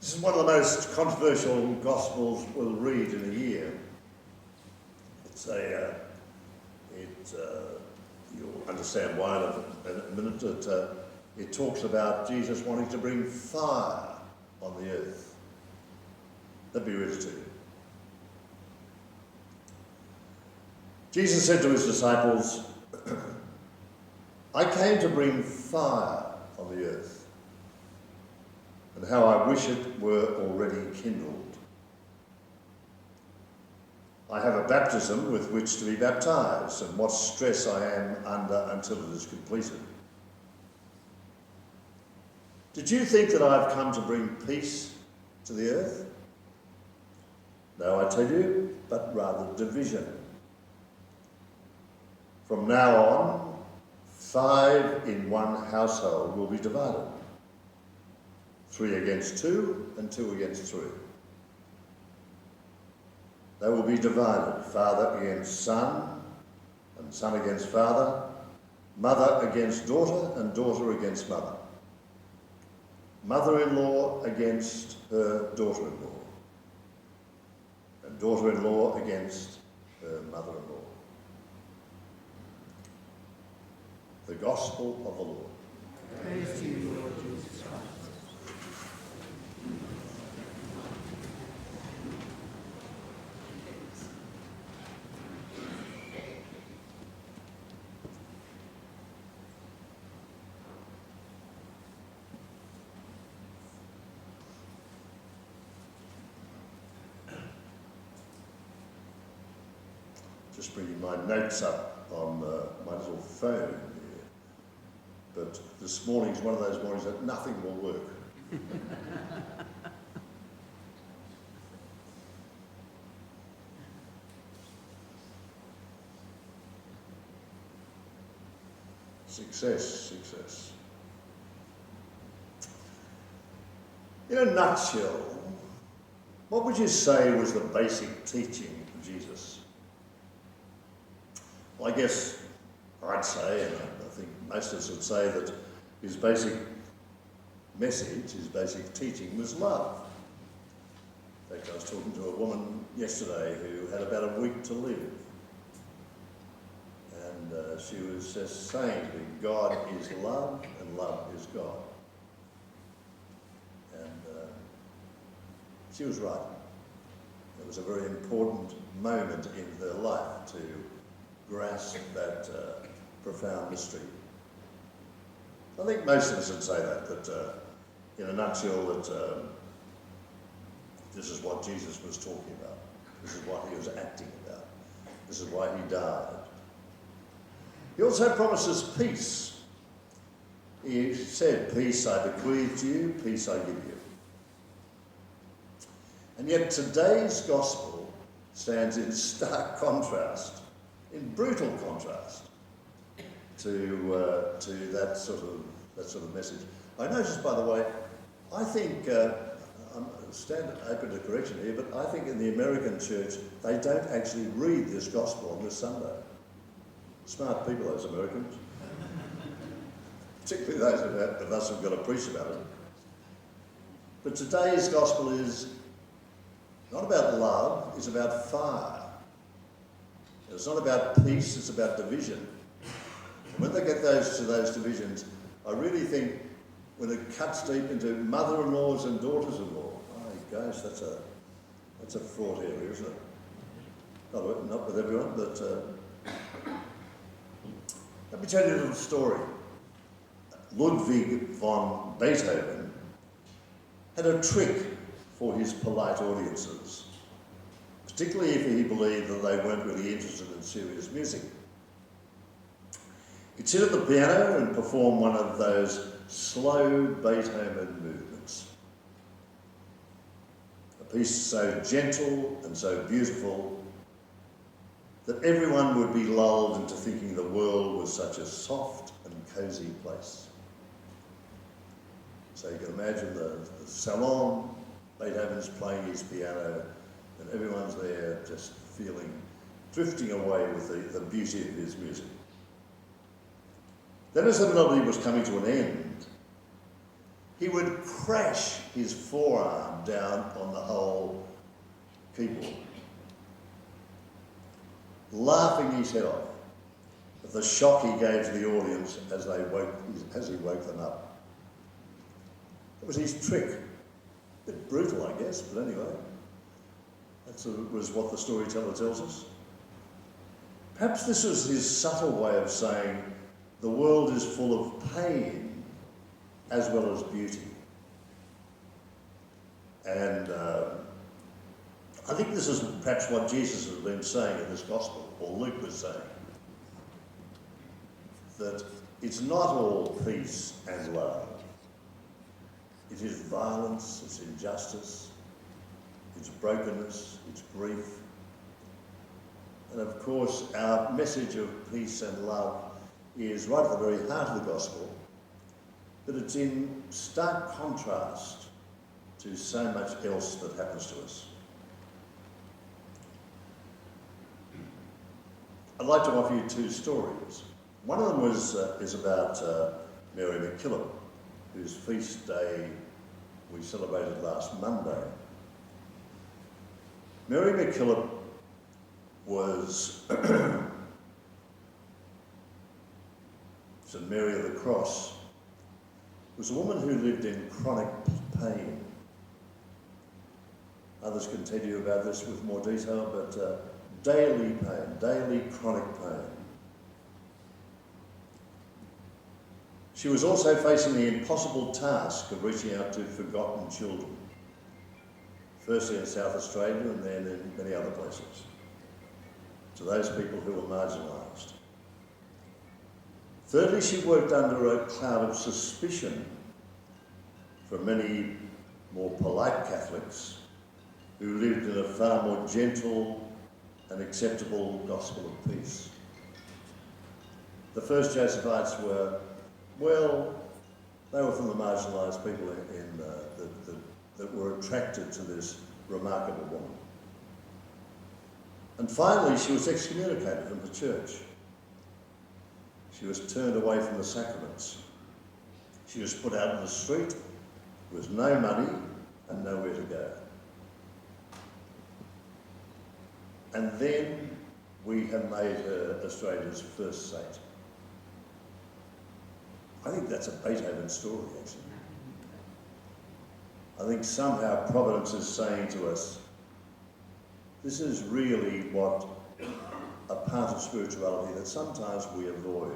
This is one of the most controversial Gospels we'll read in a year. You'll understand why in a minute. It talks about Jesus wanting to bring fire on the earth. Let me read it to you. Jesus said to his disciples, I came to bring fire on the earth, and how I wish it were already kindled. I have a baptism with which to be baptized, and what stress I am under until it is completed. Did you think that I've come to bring peace to the earth? No, I tell you, but rather division. From now on, 5 in one household will be divided. 3 against 2 and 2 against 3. They will be divided, father against son, and son against father, mother against daughter, and daughter against mother. Mother-in-law against her daughter-in-law, and daughter-in-law against her mother-in-law. The Gospel of the Lord. Praise to you, Lord Jesus Christ. Just bringing my notes up on my little phone here. But this morning is one of those mornings that nothing will work. Success. In a nutshell, what would you say was the basic teaching of Jesus? Well, I guess I'd say, and I think most of us would say, that his basic message, his basic teaching was love. In fact, I was talking to a woman yesterday who had about a week to live. And she was just saying to me, God is love and love is God. And she was right. It was a very important moment in her life to grasp that profound mystery. I think most of us would say that in a nutshell, that this is what Jesus was talking about. This is what he was acting about. This is why he died. He also promises peace. He said, peace I bequeath to you, peace I give you. And yet today's gospel stands in stark contrast, in brutal contrast to that sort of message. I noticed, by the way, I think I'm open to correction here, but I think in the American church they don't actually read this gospel on this Sunday. Smart people, those Americans, particularly those of us who've got to preach about it. But today's gospel is not about love; it's about fire. It's not about peace, it's about division. And when they get to those divisions, I really think when it cuts deep into mother-in-laws and daughters-in-law, my gosh, that's a fraught area, isn't it? Not with everyone, but let me tell you a little story. Ludwig von Beethoven had a trick for his polite audiences, particularly if he believed that they weren't really interested in serious music. He'd sit at the piano and perform one of those slow Beethoven movements. A piece so gentle and so beautiful that everyone would be lulled into thinking the world was such a soft and cosy place. So you can imagine the salon, Beethoven's playing his piano, and everyone's there just drifting away with the beauty of his music. Then as the melody was coming to an end, he would crash his forearm down on the whole keyboard, laughing his head off at the shock he gave to the audience as he woke them up. It was his trick. A bit brutal, I guess, but anyway, that was what the storyteller tells us. Perhaps this was his subtle way of saying the world is full of pain as well as beauty. And I think this is perhaps what Jesus has been saying in this gospel, or Luke was saying, that it's not all peace and love. It is violence, it's injustice, it's brokenness, it's grief. And of course, our message of peace and love is right at the very heart of the gospel, but it's in stark contrast to so much else that happens to us. I'd like to offer you two stories. One of them is about Mary MacKillop, whose feast day we celebrated last Monday. Mary MacKillop was St. Mary of the Cross, was a woman who lived in chronic pain. Others can tell you about this with more detail, but daily pain, daily chronic pain. She was also facing the impossible task of reaching out to forgotten children, firstly in South Australia and then in many other places, to those people who were marginalised. Thirdly, she worked under a cloud of suspicion from many more polite Catholics who lived in a far more gentle and acceptable gospel of peace. The first Josephites were, well, they were from the marginalised people that were attracted to this remarkable woman. And finally, she was excommunicated from the church. She was turned away from the sacraments. She was put out in the street with no money and nowhere to go. And then we have made her Australia's first saint. I think that's a Beethoven story, actually. I think somehow Providence is saying to us, this is really what a part of spirituality that sometimes we avoid.